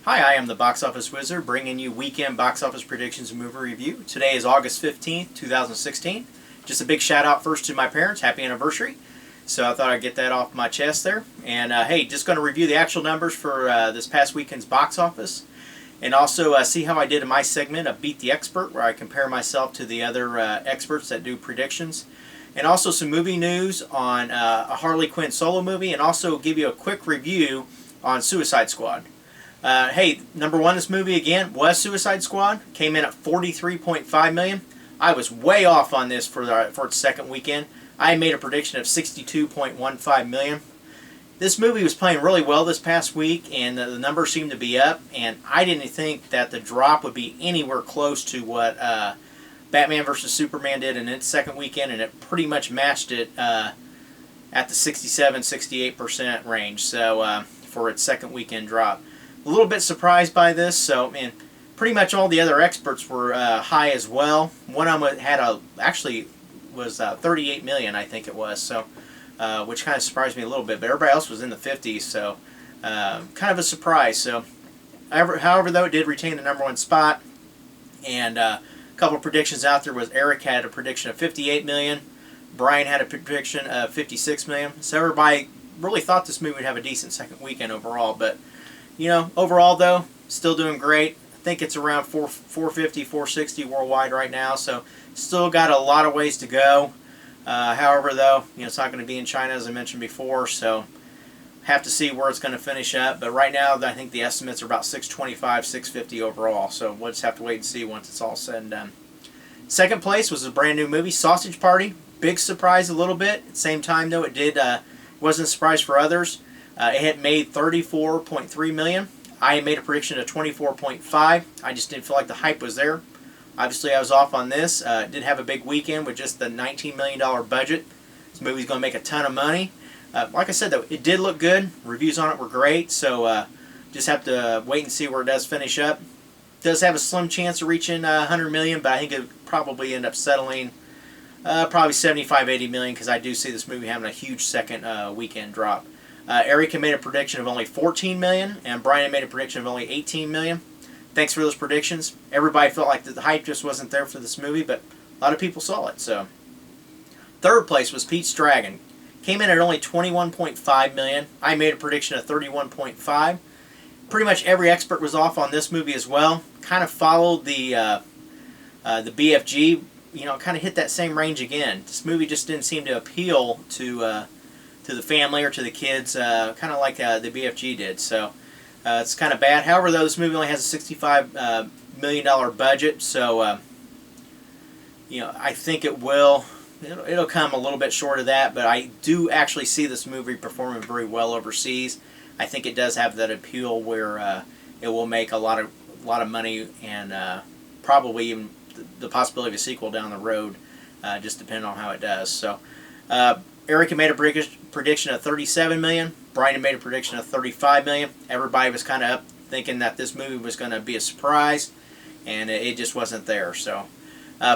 Hi, I am the Box Office Wizard, bringing you weekend box office predictions and movie review. Today is August 15th, 2016. Just a big shout out first to my parents. Happy anniversary. So I thought I'd get that off my chest there. And hey, just going to review the actual numbers for this past weekend's box office. And also see how I did in my segment of Beat the Expert, where I compare myself to the other experts that do predictions. And also some movie news on a Harley Quinn solo movie, and also give you a quick review on Suicide Squad. Hey, number one, this movie again was Suicide Squad. Came in at $43.5 million. I was way off on this for its second weekend. I made a prediction of $62.15 million. This movie was playing really well this past week, and the numbers seemed to be up. And I didn't think that the drop would be anywhere close to what Batman vs. Superman did in its second weekend, and it pretty much matched it at the 67-68% range. So for its second weekend drop. A little bit surprised by this, so pretty much all the other experts were high as well. One of them had actually was 38 million, I think it was, so which kind of surprised me a little bit. But everybody else was in the 50s, so kind of a surprise. So, however, though, it did retain the number one spot. And a couple of predictions out there was Eric had a prediction of 58 million, Brian had a prediction of 56 million. So everybody really thought this movie would have a decent second weekend overall, but. You know, overall though, still doing great. I think it's around 450, 460 worldwide right now, so still got a lot of ways to go. However though, it's not going to be in China as I mentioned before, so have to see where it's going to finish up. But right now, I think the estimates are about 625, 650 overall, so we'll just have to wait and see once it's all said and done. Second place was a brand new movie, Sausage Party. Big surprise a little bit. At the same time though, it wasn't a surprise for others. It had made $34.3 million. I made a prediction of 24.5. I just didn't feel like the hype was there. Obviously, I was off on this. It did have a big weekend with just the $19 million budget. This movie's going to make a ton of money. Like I said, though, it did look good. Reviews on it were great, so just have to wait and see where it does finish up. It does have a slim chance of reaching $100 million, but I think it would probably end up settling probably 75, 80 million, because I do see this movie having a huge second weekend drop. Eric made a prediction of only 14 million, and Brian made a prediction of only 18 million. Thanks for those predictions. Everybody felt like the hype just wasn't there for this movie, but a lot of people saw it. So, third place was Pete's Dragon. Came in at only 21.5 million. I made a prediction of 31.5. Pretty much every expert was off on this movie as well. Kind of followed the BFG. Kind of hit that same range again. This movie just didn't seem to appeal to the family or to the kids, kind of like the BFG did. So it's kind of bad. However, though, this movie only has a $65 million budget, so I think it'll come a little bit short of that. But I do actually see this movie performing very well overseas. I think it does have that appeal where it will make a lot of money, and probably even the possibility of a sequel down the road, just depending on how it does. So. Eric made a prediction of 37 million. Brian made a prediction of 35 million. Everybody was kind of up thinking that this movie was going to be a surprise, and it just wasn't there. So,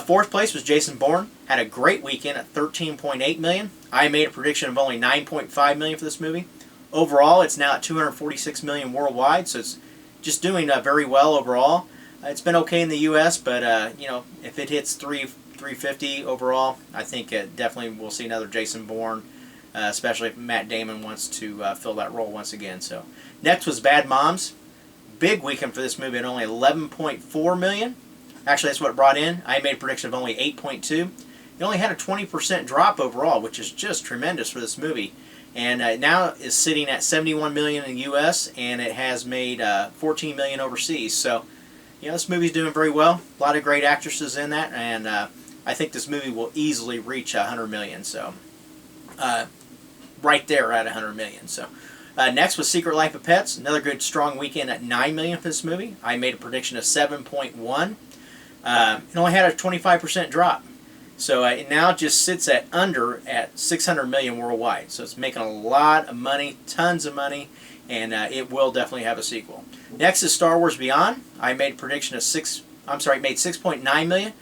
fourth place was Jason Bourne. Had a great weekend at 13.8 million. I made a prediction of only 9.5 million for this movie. Overall, it's now at 246 million worldwide, so it's just doing very well overall. It's been okay in the U.S., but if it hits 350 overall, I think definitely we'll see another Jason Bourne, especially if Matt Damon wants to fill that role once again. So next was Bad Moms. Big weekend for this movie at only 11.4 million. Actually, that's what it brought in. I made a prediction of only 8.2. It only had a 20% drop overall, which is just tremendous for this movie. And now is sitting at 71 million in the U.S. and it has made 14 million overseas. So this movie's doing very well. A lot of great actresses in that, and I think this movie will easily reach 100 million. So, right there at 100 million. So, next was Secret Life of Pets. Another good strong weekend at 9 million for this movie. I made a prediction of 7.1. It only had a 25% drop. So it now just sits at 600 million worldwide. So it's making a lot of money, tons of money, and it will definitely have a sequel. Next is Star Wars Beyond. I made a prediction of made 6.9 million.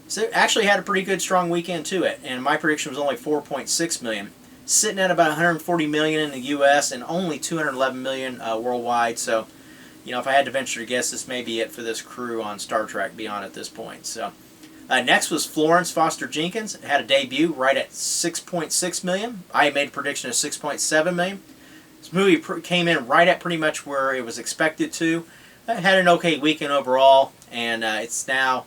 So it actually had a pretty good strong weekend to it, and my prediction was only 4.6 million. Sitting at about 140 million in the U.S. and only 211 million worldwide. So if I had to venture to guess, this may be it for this crew on Star Trek Beyond at this point. So, next was Florence Foster Jenkins. It had a debut right at 6.6 million. I made a prediction of 6.7 million. This movie came in right at pretty much where it was expected to. It had an okay weekend overall, and it's now,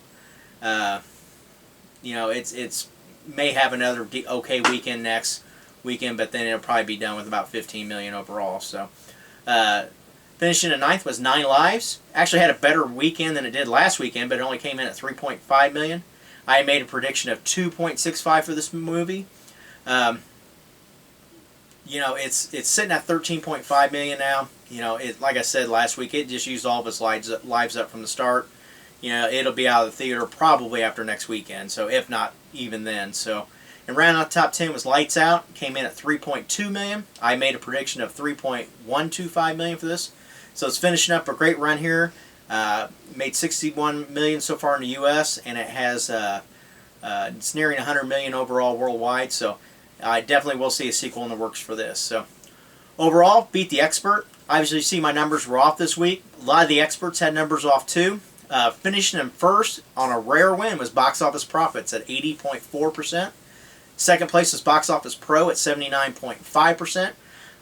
it's may have another okay weekend next weekend, but then it'll probably be done with about 15 million overall. So, finishing in ninth was Nine Lives. Actually had a better weekend than it did last weekend, but it only came in at 3.5 million. I made a prediction of 2.65 for this movie. It's sitting at 13.5 million now. Like I said last week, it just used all of its lives up from the start. It'll be out of the theater probably after next weekend, so if not even then. So, and rounding out the top 10 was Lights Out. Came in at 3.2 million. I made a prediction of 3.125 million for this. So it's finishing up a great run here. Made 61 million so far in the U.S. and it has it's nearing 100 million overall worldwide. So I definitely will see a sequel in the works for this. So overall, beat The Expert. Obviously, you see my numbers were off this week. A lot of the experts had numbers off too. Finishing in first on a rare win was Box Office Profits at 80.4%. Second place was Box Office Pro at 79.5%.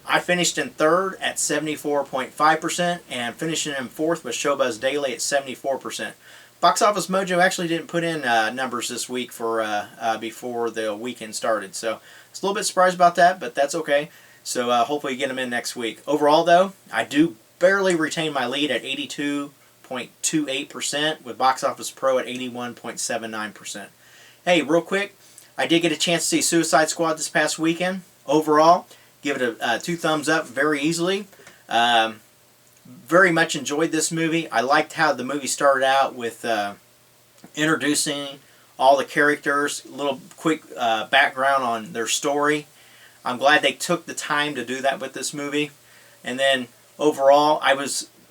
I finished in third at 74.5%, and finishing in fourth was Showbuzz Daily at 74%. Box Office Mojo actually didn't put in numbers this week for before the weekend started, so I was a little bit surprised about that, but that's okay. So hopefully you get them in next week. Overall, though, I do barely retain my lead at 82.28%, with Box Office Pro at 81.79%. Hey, real quick, I did get a chance to see Suicide Squad this past weekend. Overall, give it a 2 thumbs up very easily. Very much enjoyed this movie. I liked how the movie started out with introducing all the characters, a little quick background on their story. I'm glad they took the time to do that with this movie. And then overall,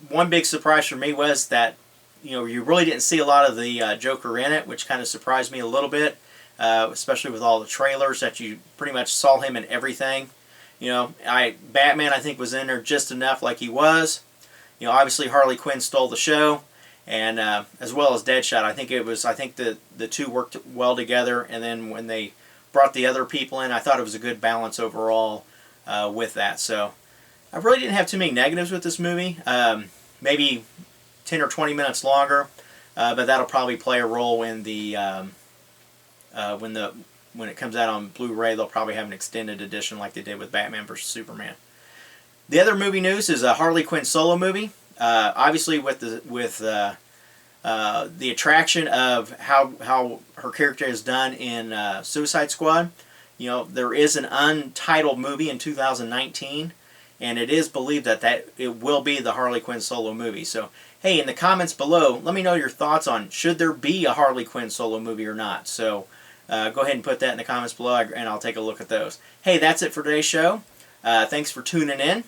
one big surprise for me was that you really didn't see a lot of the Joker in it, which kind of surprised me a little bit, especially with all the trailers that you pretty much saw him in everything. Batman I think was in there just enough, like he was. Obviously Harley Quinn stole the show, and as well as Deadshot. I think the two worked well together, and then when they brought the other people in, I thought it was a good balance overall with that. So I really didn't have too many negatives with this movie. Maybe 10 or 20 minutes longer, but that'll probably play a role in when it comes out on Blu-ray. They'll probably have an extended edition like they did with Batman vs. Superman. The other movie news is a Harley Quinn solo movie. Obviously, with the attraction of how her character is done in Suicide Squad, there is an untitled movie in 2019, and it is believed that it will be the Harley Quinn solo movie. So, hey, in the comments below, let me know your thoughts on should there be a Harley Quinn solo movie or not. So, go ahead and put that in the comments below, and I'll take a look at those. Hey, that's it for today's show. Thanks for tuning in.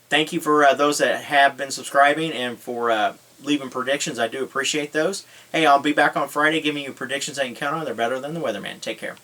Thank you for those that have been subscribing and for leaving predictions. I do appreciate those. Hey, I'll be back on Friday giving you predictions that you can count on. They're better than the weatherman. Take care.